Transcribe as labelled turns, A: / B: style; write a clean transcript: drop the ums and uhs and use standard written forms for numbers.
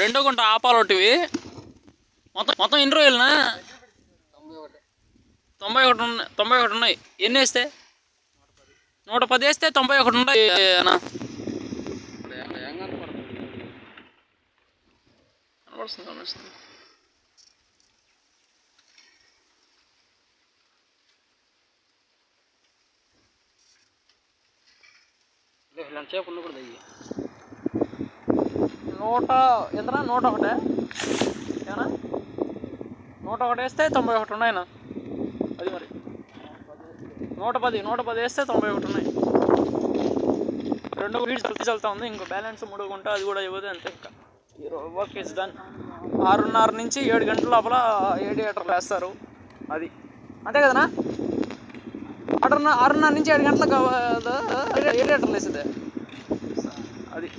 A: రెండో గుంట ఆపాలొట్టివి మొత్తం ఎన్ని రోజులనా? 91 ఉన్నాయి. ఎన్ని వేస్తే? 110 వేస్తే 91 ఉన్నాయి అన్న. కనిపిస్తుంది. ఇలాంటి చేప ఉండకూడదు. అయ్యి 101 ఏనా? 101 వేస్తే 91 ఉన్నాయన్నా. అది మరి 110 వేస్తే 91 ఉన్నాయి. రెండో వీడ్స్ చల్లుతా ఉంది. ఇంకో బ్యాలెన్స్ 3 గుంట, అది కూడా ఇవ్వదు అంతే. ఇంకా ఈ వర్క్ ఇస్ డన్. 6:30 నుంచి 7 గంటల లోపల ఏడియేటర్లు వేస్తారు. అది అంతే కదనా? 6:30 నుంచి 7 గంటలకు ఏడియేటర్లు వేసేది అది.